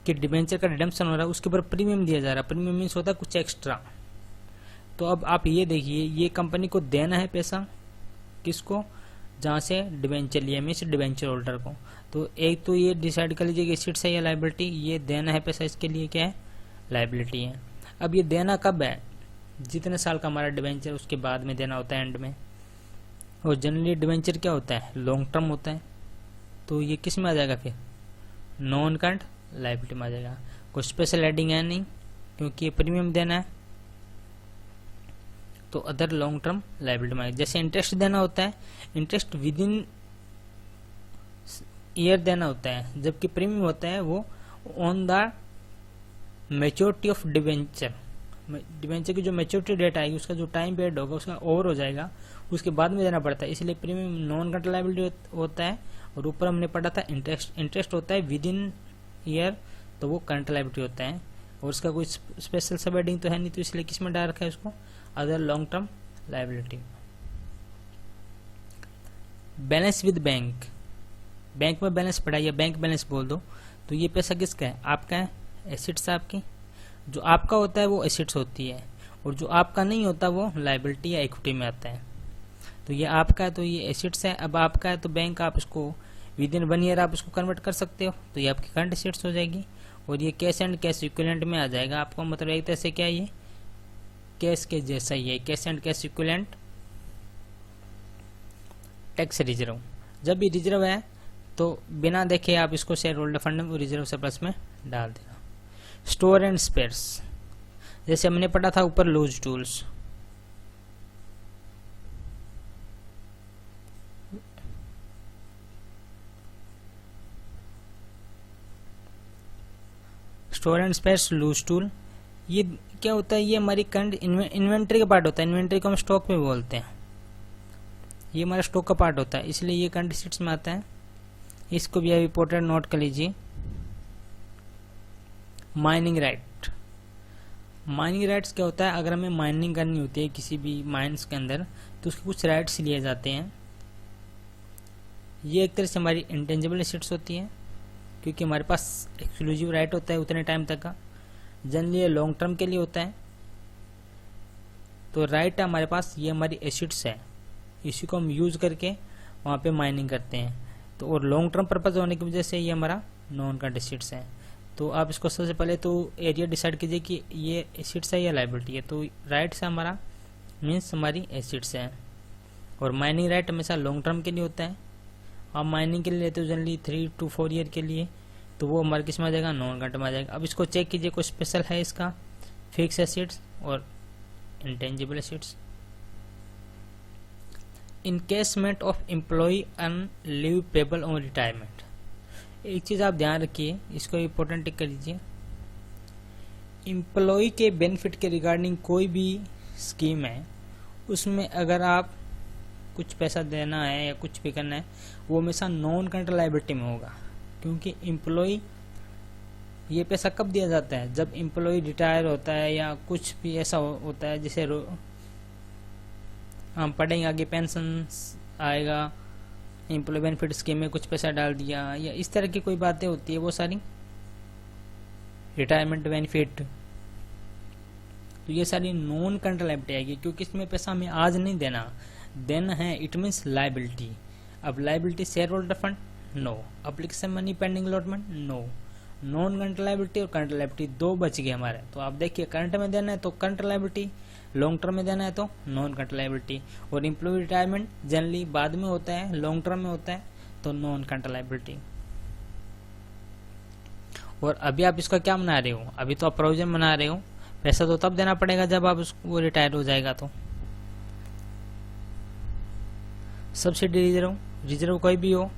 कि डिबेंचर का रिडम्पशन हो रहा है, उसके ऊपर प्रीमियम दिया जा रहा है। प्रीमियम मीन्स होता है कुछ एक्स्ट्रा। तो अब आप ये देखिए, ये कंपनी को देना है पैसा, किसको, जहाँ से डिवेंचर लिया मीन्स डिवेंचर होल्डर को। तो एक तो ये डिसाइड कर लीजिए कि एसेट्स है या लायबिलिटी। ये देना है पैसा, इसके लिए क्या है, लायबिलिटी है। अब ये देना कब है, जितने साल का हमारा डिवेंचर उसके बाद में देना होता है एंड में। और जनरली डिवेंचर क्या होता है, लॉन्ग टर्म होता है। तो ये किस में आ जाएगा फिर, नॉन करंट लायबिलिटी में आ जाएगा। कोई स्पेशल हेडिंग है नहीं क्योंकि ये प्रीमियम देना है, तो अदर लॉन्ग टर्म लायबिलिटी में। जैसे इंटरेस्ट देना होता है, इंटरेस्ट विद इन ईयर देना होता है, जबकि प्रीमियम होता है वो on the maturity of debenture. Debenture की जो मैच्योरिटी डेट आएगी उसका जो टाइम पीरियड होगा उसका ओवर हो जाएगा, उसके बाद में देना पड़ता है। इसलिए प्रीमियम नॉन करंट लायबिलिटी होता है। और ऊपर हमने पढ़ा था इंटरेस्ट होता है विद इन ईयर, तो वो करंट लायबिलिटी होता है। और उसका कोई स्पेशल सब हेडिंग तो है नहीं, तो इसलिए किस में डाल रखा है उसको, other long term liability. Balance with bank, bank में बैलेंस पड़ा या बैंक बैलेंस बोल दो, तो ये पैसा किसका है, आपका है, एसेट्स आपकी। जो आपका होता है वो एसेट्स होती है, और जो आपका नहीं होता वो लायबिलिटी या इक्विटी में आता है। तो ये आपका है तो ये एसेट्स है। अब आपका है तो बैंक आप इसको विद इन 1 ईयर आप इसको कन्वर्ट कर सकते हो, तो ये आपकी करंट एसेट्स हो जाएगी। और ये कैश एंड कैश इक्विवेलेंट में आ जाएगा आपको, मतलब एक तरह से क्या है, ये कैश के जैसा ही है, cash and cash equivalent. Tax reserve, जब भी रिजर्व है तो बिना देखे आप इसको शेयर होल्डर फंड में रिजर्व सरप्लस में डाल देना। स्टोर एंड स्पेयर्स, जैसे हमने पढ़ा था ऊपर loose tools, store and spares loose tool. ये क्या होता है, ये हमारी करंट इन्वेंट्री का पार्ट होता है। इन्वेंट्री को हम स्टॉक में बोलते हैं, ये हमारा स्टॉक का पार्ट होता है, इसलिए ये करंट एसेट्स में आता है। इसको भी इंपॉर्टेंट नोट कर लीजिए। माइनिंग राइट, माइनिंग राइट्स क्या होता है, अगर हमें माइनिंग करनी होती है किसी भी माइंस के अंदर तो उसके कुछ राइट्स लिए जाते हैं। ये एक तरह से हमारी इंटेंजिबल एसेट्स होती है, क्योंकि हमारे पास एक्सक्लूसिव राइट होता है उतने टाइम तक का, जनरली ये लॉन्ग टर्म के लिए होता है। तो राइट है हमारे पास, ये हमारी एसेट्स है, इसी को हम यूज करके वहाँ पे माइनिंग करते हैं। तो और लॉन्ग टर्म पर्पज होने की वजह से ये हमारा नॉन करंट एसेट्स है। तो आप इसको सबसे पहले तो एरिया डिसाइड कीजिए कि ये एसेट्स है या लायबिलिटी है। तो राइट्स है हमारा मीन्स हमारी एसेट्स है, और माइनिंग राइट हमेशा लॉन्ग टर्म के लिए होता है। आप माइनिंग के लिए लेते हो जनरली 3 to 4 ईयर के लिए, तो वो हमारे किस में आ जाएगा, नॉन करंट में आ जाएगा। अब इसको चेक कीजिए, कोई स्पेशल है इसका, फिक्स एसेट्स और intangible assets. Encashment of employee on leave payable on retirement, एक चीज आप ध्यान रखिए, इसको इम्पोर्टेंट टिक कर लीजिए। एम्प्लॉय के बेनिफिट के रिगार्डिंग कोई भी स्कीम है, उसमें अगर आप कुछ पैसा देना है या कुछ भी करना है, वो हमेशा नॉन करंट लायबिलिटी में होगा। क्योंकि एम्प्लॉय ये पैसा कब दिया जाता है, जब एम्प्लॉय रिटायर होता है या कुछ भी ऐसा होता है, जैसे हम पढ़ेंगे आगे पेंशन आएगा, एम्प्लॉय बेनिफिट स्कीम में कुछ पैसा डाल दिया, या इस तरह की कोई बातें होती है, वो सारी रिटायरमेंट बेनिफिट, तो ये सारी नॉन करंट लायबिलिटी आएगी। क्योंकि इसमें पैसा हमें आज नहीं देना है, इट मीन्स लायबिलिटी। अब liability shareholder fund, no. Application money pending allotment, no. Non current liability और करंट लायबिलिटी दो बच गए हमारे। तो आप देखिए, करंट में देना है तो करंट लायबिलिटी, लॉन्ग टर्म में देना है तो नॉन करंट लायबिलिटी। और एम्प्लॉय रिटायरमेंट जनरली बाद में होता है, लॉन्ग टर्म में होता है, तो नॉन करंट लायबिलिटी। और अभी आप इसका क्या बना रहे हो, अभी तो आप प्रोविजन बना रहे हो, पैसा तो तब देना पड़ेगा जब आप वो रिटायर हो जाएगा। तो सब्सिडी रिजर्व कोई भी हो,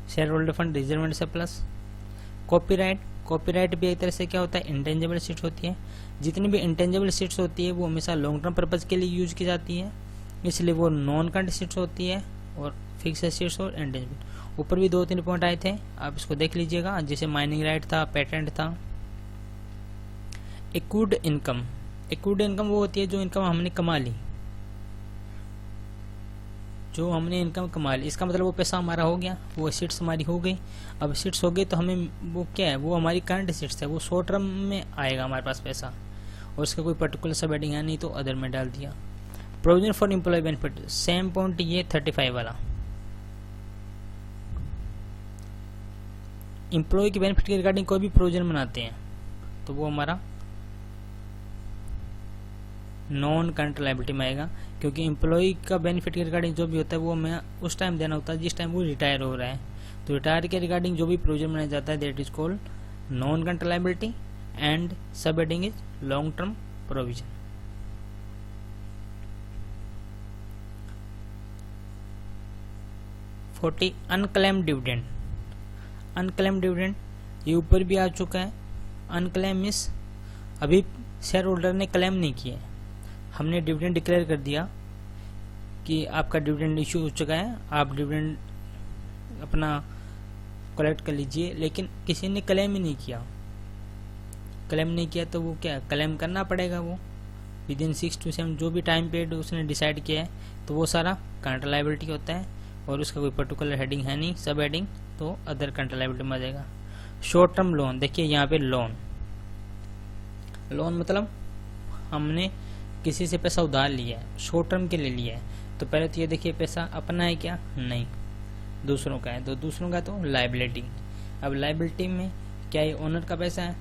share holder fund, reserve and surplus. Copyright भी एक तरह से क्या होता है, इंटेंजिबल एसेट्स होती है। जितनी भी इंटेंजिबल एसेट्स होती है वो हमेशा लॉन्ग टर्म पर्पज के लिए यूज की जाती है, इसलिए वो नॉन करंट एसेट्स होती है। और फिक्स एसेट्स और इंटेंजिबल, ऊपर भी 2-3 पॉइंट आए थे, आप इसको देख लीजिएगा। जैसे माइनिंग राइट था, पेटेंट था। एक्रूड इनकम वो होती है जो इनकम हमने कमा ली, जो हमने इनकम कमा ली, इसका मतलब वो पैसा हमारा हो गया, वो एसेट्स हमारी हो गई। अब एसेट्स हो गई तो हमें वो क्या है, वो हमारी करंट एसेट्स है, वो शॉर्ट टर्म में आएगा हमारे पास पैसा, और उसका कोई पर्टिकुलर सब हेडिंग है नहीं, तो अदर में डाल दिया। Provision for employee benefit, same point ये 35 वाला, एम्प्लॉय के बेनिफिट के रिगार्डिंग कोई भी प्रोविजन बनाते हैं तो वो हमारा नॉन करंट लायबिलिटी में आएगा, क्योंकि एम्प्लॉय का बेनिफिट के रिगार्डिंग जो भी होता है वो हमें उस टाइम देना होता है जिस टाइम वो रिटायर हो रहा है। तो रिटायर के रिगार्डिंग जो भी प्रोविजन बनाया जाता है that is called non current liability and sub heading is long term provision. Unclaim dividend, unclaim dividend ये ऊपर भी आ चुका है। अनक्लेम मींस अभी शेयर होल्डर ने क्लेम नहीं किया है, हमने डिविडेंड डिक्लेयर कर दिया कि आपका डिविडेंड इशू हो चुका है, आप डिविडेंड अपना कलेक्ट कर लीजिए, लेकिन किसी ने क्लेम ही नहीं किया। क्लेम नहीं किया तो वो क्या क्लेम करना पड़ेगा, वो विद इन 6 to 7 जो भी टाइम पीरियड उसने डिसाइड किया है तो वो सारा करंट लायबिलिटी होता है और उसका कोई पर्टिकुलर हेडिंग है नहीं, सब हेडिंग तो अदर करंट लायबिलिटी में आ जाएगा। शॉर्ट टर्म लोन, देखिए यहाँ पे लोन, लोन मतलब हमने किसी से पैसा उधार लिया है, शॉर्ट टर्म के लिए लिया है, तो पहले तो ये देखिए पैसा अपना है क्या, नहीं दूसरों का है, तो दूसरों का तो लायबिलिटी। अब लायबिलिटी में क्या ये ओनर का पैसा है,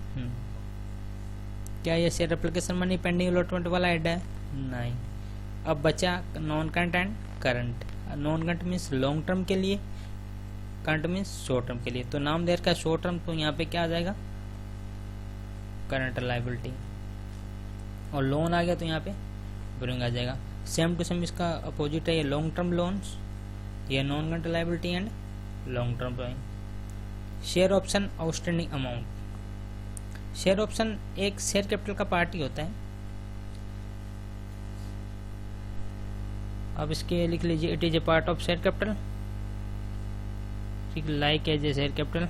क्या ये share application money pending allotment वाला ऐड है, नहीं। अब बचा non current and current. Non current means long term के लिए, करंट मीन्स शॉर्ट टर्म के लिए। तो नाम दे रखा है शॉर्ट टर्म, तो यहाँ पे क्या आ जाएगा करंट लायबिलिटी, और लोन आ गया तो यहाँ पे बोरिंग आ जाएगा। सेम टू सेम इसका अपोजिट है ये लॉन्ग टर्म लोन्स, ये non current liability and long term borrowing. Share option outstanding amount, share option एक शेयर कैपिटल का पार्ट ही होता है। अब इसके लिख लीजिए it is a part of share capital, ठीक, like as a share capital.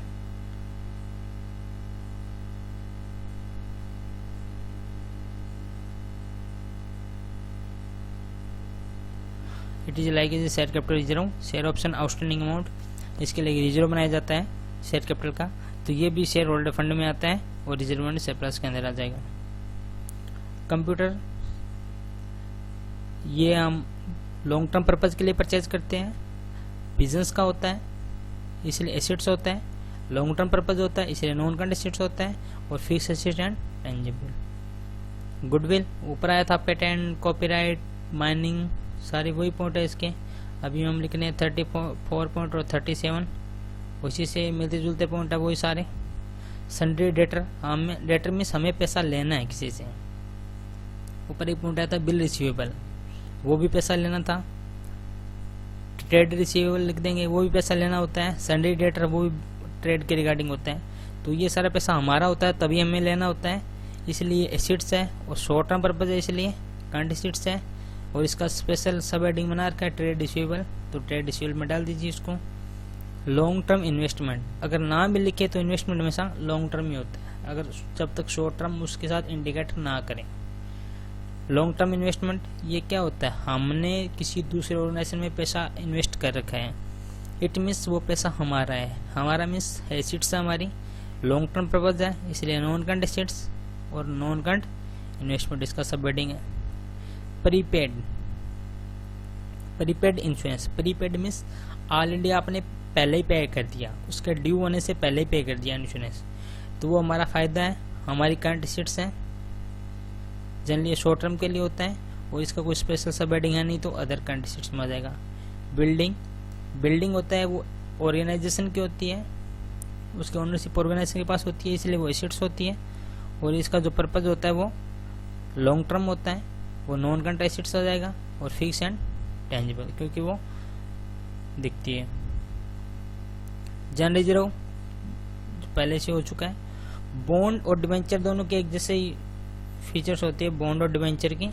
It is like as share capital reserve. Share option outstanding amount, इसके लिए रिजर्व बनाया जाता है शेयर कैपिटल का, तो ये भी शेयर होल्डर फंड में आता है और रिजर्व एंड सरप्लस के अंदर आ जाएगा। कंप्यूटर, ये हम लॉन्ग टर्म पर्पज के लिए परचेज करते हैं, बिजनेस का होता है इसलिए एसेट्स होता है, लॉन्ग टर्म पर्पज होता है इसलिए नॉन करंट एसेट्स होता है, और fix asset and tangible. Goodwill ऊपर आया था, पेटेंट, कॉपीराइट, माइनिंग, सारी वही पॉइंट है इसके। अभी हम लिख रहे हैं 34 पॉइंट और 37, उसी से मिलते जुलते पॉइंट है वही सारे। सन्ड्री डेटर, हमें डेटर मीन्स हमें पैसा लेना है किसी से। ऊपर एक पॉइंट आया था बिल रिसीवेबल, वो भी पैसा लेना था। ट्रेड रिसीवेबल लिख देंगे, वो भी पैसा लेना होता है। सन्ड्री डेटर वो भी ट्रेड के रिगार्डिंग होता है, तो ये सारा पैसा हमारा होता है तभी हमें लेना होता है, इसलिए एसेट्स है और शॉर्ट टर्म पर्पज है इसलिए करंट एसेट्स है। और इसका स्पेशल सब हेडिंग बना रखा है ट्रेड रिसीवेबल, तो ट्रेड रिसीवेबल में डाल दीजिए इसको। लॉन्ग टर्म इन्वेस्टमेंट, अगर नाम भी लिखे तो इन्वेस्टमेंट हमेशा लॉन्ग टर्म ही होता है, अगर जब तक शॉर्ट टर्म उसके साथ इंडिकेट ना करें। लॉन्ग टर्म इन्वेस्टमेंट ये क्या होता है, हमने किसी दूसरे ऑर्गेनाइजेशन में पैसा इन्वेस्ट कर रखा है, इट मीन्स वो पैसा हमारा है, हमारा मीन्स एसेट्स हमारी, लॉन्ग टर्म पर्पज है इसलिए नॉन करंट एसेट्स और नॉन करंट इन्वेस्टमेंट इसका सब हेडिंग है। Prepaid, prepaid insurance, prepaid means already आपने पहले ही पे कर दिया, उसके ड्यू होने से पहले ही पे कर दिया इंश्योरेंस, तो वो हमारा फायदा है, हमारी करंट एसेट्स है, जनरली शॉर्ट टर्म के लिए होता है और इसका कोई स्पेशल सब हेडिंग है नहीं, तो अदर करंट एसेट्स में आ जाएगा। बिल्डिंग, बिल्डिंग होता है वो ऑर्गेनाइजेशन की होती है, उसके ओनरशिप ऑर्गेनाइजेशन के पास होती है इसलिए वो एसेट्स होती है, और इसका जो पर्पज होता है वो लॉन्ग टर्म होता है, वो नॉन करंट एसेट्स आ जाएगा। और फिक्स एंड टेंजिबल क्योंकि वो दिखती है। जनरल रिजर्व पहले से हो चुका है। बॉन्ड और डिवेंचर दोनों के एक जैसे ही फीचर्स होते हैं बॉन्ड और डिवेंचर की।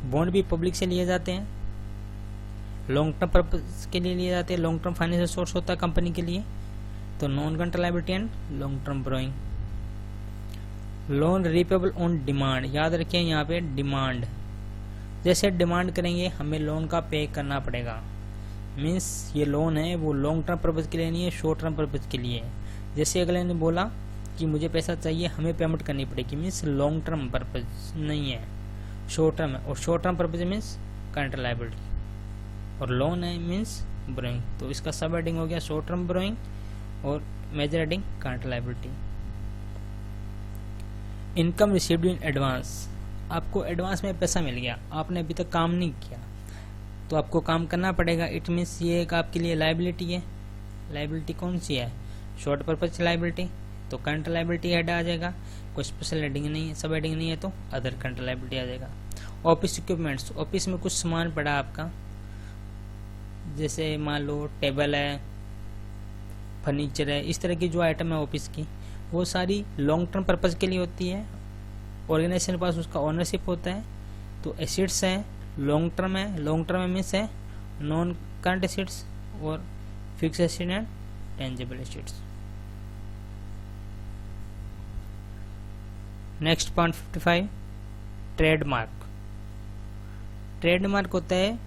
बॉन्ड भी पब्लिक से लिए जाते हैं, लॉन्ग टर्म पर्पज के लिए जाते हैं, लॉन्ग टर्म फाइनेंशियल सोर्स होता है कंपनी के लिए, तो non current liability and long term borrowing. Loan repayable on demand, याद रखिए यहाँ पे डिमांड, जैसे डिमांड करेंगे हमें लोन का पे करना पड़ेगा, मीन्स ये लोन है वो लॉन्ग टर्म पर्पज के लिए नहीं है, शॉर्ट टर्म पर्पज के लिए है। जैसे अगले ने बोला कि मुझे पैसा चाहिए, हमें पेमेंट करनी पड़ेगी, मीन्स लॉन्ग टर्म पर्पज नहीं है, शॉर्ट टर्म है। और short term purpose means current liability, और लोन है मीन्स बोरोइंग। तो इसका सब हेडिंग हो गया शॉर्ट टर्म बोरोइंग और major heading current liability. Income received in advance, आपको एडवांस में पैसा मिल गया, आपने अभी तक काम नहीं किया तो आपको काम करना पड़ेगा। इट मीन्स ये एक आपके लिए लायबिलिटी है। लायबिलिटी कौन सी है? शॉर्ट पर्पज लायबिलिटी, तो करंट लायबिलिटी हेड आ जाएगा। कोई स्पेशल हेडिंग नहीं है, सब हेडिंग नहीं है तो अदर करंट लायबिलिटी आ जाएगा। ऑफिस इक्विपमेंट्स, ऑफिस में कुछ सामान पड़ा आपका, जैसे मान लो टेबल है, फर्नीचर है, इस तरह की जो आइटम है ऑफिस की, वो सारी लॉन्ग टर्म पर्पज के लिए होती है। ऑर्गेनाइजेशन के पास उसका ओनरशिप होता है। तो एसेट्स है, लॉन्ग टर्म है, लॉन्ग टर्म मीन्स है नॉन करंट एसेट्स और fix asset and tangible assets. Next point 55, trademark. Trademark होता है,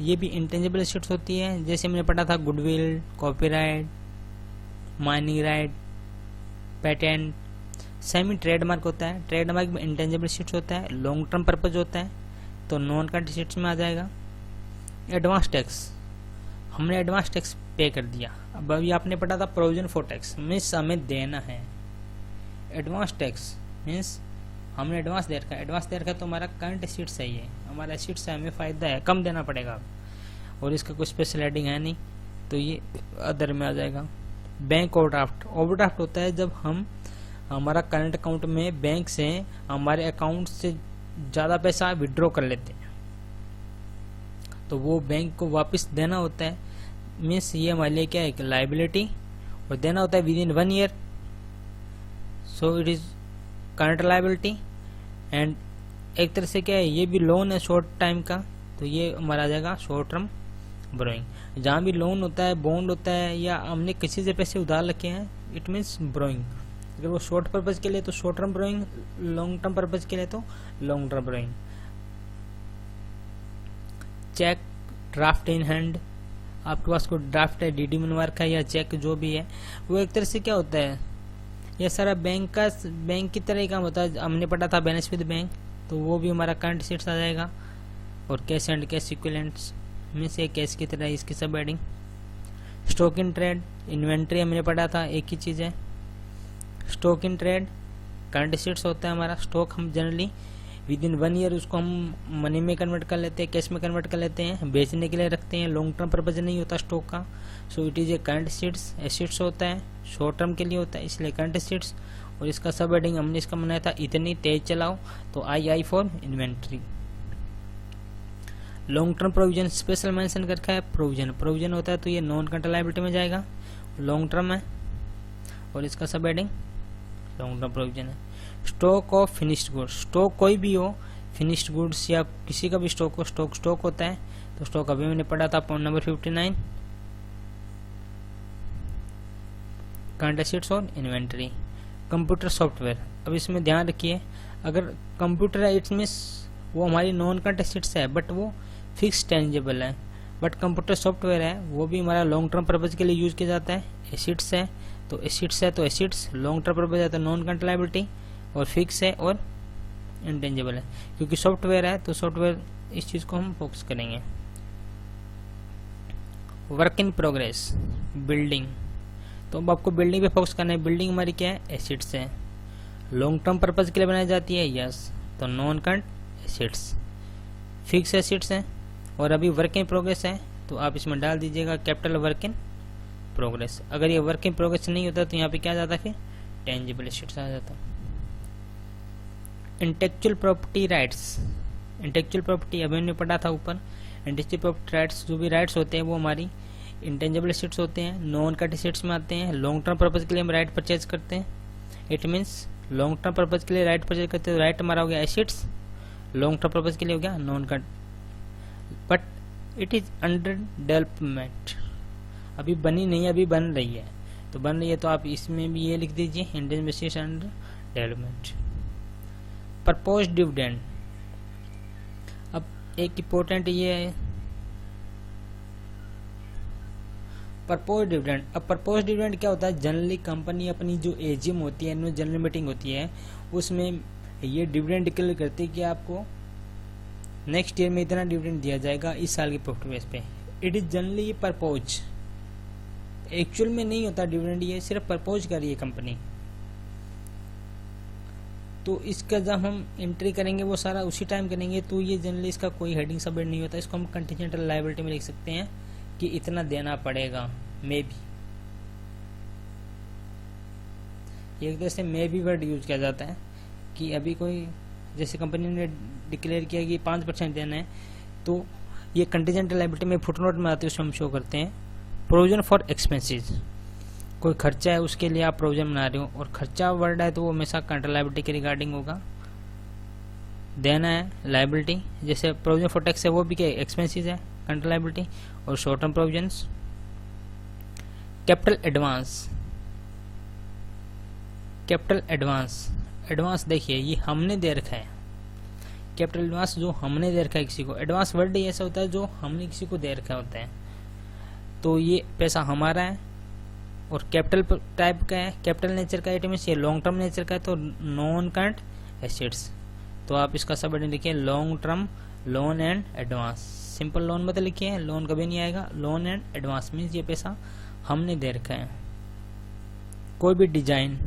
ये भी इंटेंजिबल एसेट्स होती है। जैसे मैंने पढ़ा था goodwill, copyright, mining right, patent, semi trademark होता है। ट्रेडमार्क में इंटेंजिबल एसेट्स होता है, लॉन्ग टर्म पर्पज होता है, तो नॉन करंट एसेट्स में आ जाएगा। एडवांस टैक्स, हमने एडवांस टैक्स पे कर दिया। अब अभी आपने पढ़ा था प्रोविजन फॉर टैक्स, मीन्स हमें देना है। एडवांस टैक्स मीन्स हमने एडवांस दे रखा है, एडवांस दे रखा है तो हमारा करंट एसेट्स है, ये हमारा एसेट्स है, हमें फायदा है, कम देना पड़ेगा। और इसका कोई स्पेशल हेडिंग है नहीं, तो ये अदर में आ जाएगा। बैंक ओवरड्राफ्ट, ओवरड्राफ्ट होता है जब हम हमारा करंट अकाउंट में बैंक से हमारे अकाउंट से ज़्यादा पैसा विड्रॉ कर लेते हैं, तो वो बैंक को वापस देना होता है। मीन्स ये हमारे लिए क्या है, लायबिलिटी, और देना होता है with in 1 year, so it is current liability. And एक तरह से क्या है, ये भी लोन है शॉर्ट टाइम का, तो ये हमारा आ जाएगा शॉर्ट टर्म बोरोइंग। जहाँ भी लोन होता है, बॉन्ड होता है, या हमने किसी से पैसे उधार रखे हैं, इट मीन्स बोरोइंग। अगर वो शॉर्ट पर्पज के लिए तो short term borrowing, long term purpose के लिए तो long term borrowing. Cheque, draft in hand, आपके पास कोई ड्राफ्ट है, डीडी बनवा रखा है या चेक जो भी है, वो एक तरह से क्या होता है, यह सारा बैंक की तरह ही काम होता है। हमने पढ़ा था बैलेंस विद बैंक, तो वो भी हमारा करंट एसेट्स आ जाएगा। और कैश एंड कैश इक्विवेलेंट्स में से कैश की तरह इसकी सब heading. Stock in trade, inventory हमने पढ़ा था, एक ही चीज़ है। Stock in trade current assets होता है हमारा। स्टॉक हम जनरली विद इन 1 ईयर उसको हम मनी में कन्वर्ट कर लेते हैं, कैश में कन्वर्ट कर लेते हैं, बेचने के लिए रखते हैं। लॉन्ग टर्म पर्पज नहीं होता स्टॉक का, सो it is A current assets होता है, शॉर्ट टर्म के लिए होता है, इसलिए करंट एसेट्स। और इसका सब हेडिंग हमने इसका बनाया था इतनी तेज चलाओ, तो I for inventory. Long term provision special mention करके है, प्रोविजन होता है तो ये नॉन करंट लायबिलिटी में जाएगा, लॉन्ग टर्म है। और इसका सब हेडिंग लॉन्ग टर्म प्रोविजन है। Stock of finished goods, stock कोई भी हो, फिनिश्ड गुड्स या किसी का भी स्टॉक हो, स्टॉक होता है। तो स्टॉक अभी मैंने पढ़ा था पॉइंट नंबर 59, करंट एसेट्स और इन्वेंट्री। कंप्यूटर सॉफ्टवेयर, अब इसमें ध्यान रखिए, अगर कंप्यूटर है इट्स मीन्स वो हमारी नॉन करंट एसेट्स है, बट वो फिक्स टेंजिबल है। बट कंप्यूटर सॉफ्टवेयर है वो भी हमारा लॉन्ग टर्म पर्पज के लिए यूज किया जाता है। एसेट्स है तो एसेट्स, लॉन्ग टर्म पर्पज है तो नॉन करंट लायबिलिटी, और फिक्स है और इंटेंजिबल है। क्योंकि सॉफ्टवेयर है तो सॉफ्टवेयर इस चीज को हम फोकस करेंगे। वर्क इन प्रोग्रेस, बिल्डिंग, तो अब आपको बिल्डिंग पे फोकस करना है। बिल्डिंग हमारी क्या है, एसेट्स है, लॉन्ग टर्म पर्पज के लिए बनाई जाती है, यस, तो non current assets. Fix assets है और अभी वर्क इन प्रोग्रेस है, तो आप इसमें डाल दीजिएगा कैपिटल वर्क इन प्रोग्रेस। अगर ये वर्क इन प्रोग्रेस नहीं होता तो यहाँ पे क्या आ जाता, फिर टेंजिबल एसेट्स आ जाता। Intellectual property rights, intellectual property अभी हमने पढ़ा था ऊपर। इंटेलेक्चुअल प्रॉपर्टी राइट्स, जो भी राइट्स होते हैं वो हमारी इंटेंजिबल एसेट्स होते हैं, नॉन करंट एसेट्स में आते हैं। लॉन्ग टर्म पर्पज के लिए हम राइट परचेज करते हैं, it means long term purpose के लिए राइट परचेज करते हैं, राइट हमारा हो गया एसेट्स, लॉन्ग टर्म पर्पज के लिए हो गया non current, but it is under development, अभी बनी नहीं है, अभी बन रही है। तो बन रही है तो आप इसमें भी ये लिख दीजिए, intangible assets under development. Propose dividend, अब एक इम्पोर्टेंट ये है, प्रपोज डिविडेंड। अब प्रपोज डिविडेंड क्या होता है, जनरली कंपनी अपनी जो एजीएम होती है, एनुअल जनरल मीटिंग होती है, उसमें ये डिविडेंड डिक्लेयर करती है कि आपको नेक्स्ट ईयर में इतना डिविडेंड दिया जाएगा इस साल के प्रॉफिट बेस पे। It is generally propose, actual में नहीं होता डिविडेंड, ये सिर्फ प्रपोज कर रही है कंपनी। तो इसका जब हम एंट्री करेंगे वो सारा उसी टाइम करेंगे, तो ये जनरली इसका कोई हेडिंग सब नहीं होता। इसको हम कंटीजेंट लायबिलिटी में लिख सकते हैं कि इतना देना पड़ेगा, मे बी। एक तरह से मे बी वर्ड यूज किया जाता है कि अभी कोई जैसे कंपनी ने डिक्लेयर किया कि 5% देना है, तो ये कंटीजेंट लायबिलिटी में फुटनोट में आते हैं, उसमें हम शो करते हैं प्रोविजन फॉर एक्सपेंसेस। कोई खर्चा है उसके लिए आप प्रोविजन बना रहे हो, और खर्चा वर्ड है तो वो हमेशा कंट्रोल लायबिलिटी के रिगार्डिंग होगा। देना है लायबिलिटी, जैसे प्रोविजन फॉर टैक्स है वो भी क्या एक्सपेंसेस है, कंट्रोल लायबिलिटी। और short term provisions. Capital advance, capital advance, advance देखिए ये हमने दे रखा है, कैपिटल एडवांस जो हमने दे रखा है किसी को। एडवांस वर्ड ही ऐसा होता है जो हमने किसी को दे रखा होता है, तो ये पैसा हमारा है। और कैपिटल टाइप का है, कैपिटल नेचर का आइटम है, ये लॉन्ग टर्म नेचर का है, तो नॉन करंट एसेट्स। तो आप इसका सब लिखिए long term loan and advance. Simple loan मत लिखिए, लोन कभी नहीं आएगा। लोन एंड एडवांस मीन्स ये पैसा हमने दे रखा है। कोई भी डिजाइन,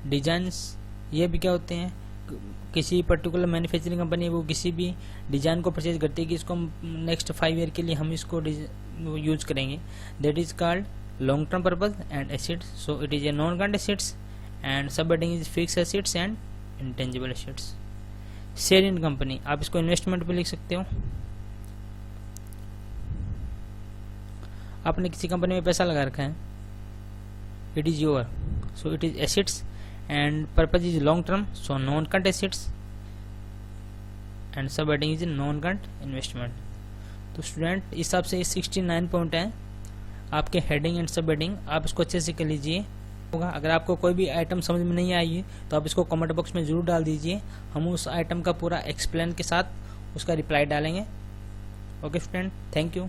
डिजाइन्स ये भी क्या होते हैं, किसी पर्टिकुलर मैन्युफैक्चरिंग कंपनी वो किसी भी डिजाइन को परचेज करती है कि इसको नेक्स्ट 5 ईयर के लिए हम इसको यूज करेंगे, that is called long term purpose and assets. So it is a non current assets and sub heading is fix assets and intangible assets. Share in company, आप इसको इन्वेस्टमेंट पे लिख सकते हो। आपने किसी कंपनी में पैसा लगा रखा है, it is your, so it is assets and purpose is long term, so non current assets and sub heading is non current investment। तो स्टूडेंट इस हिसाब से 69 पॉइंट है आपके हेडिंग एंड सब हेडिंग, आप इसको अच्छे से कर लीजिए होगा। अगर आपको कोई भी आइटम समझ में नहीं आई तो आप इसको कमेंट बॉक्स में जरूर डाल दीजिए, हम उस आइटम का पूरा एक्सप्लेन के साथ उसका रिप्लाई डालेंगे। Okay student, thank you.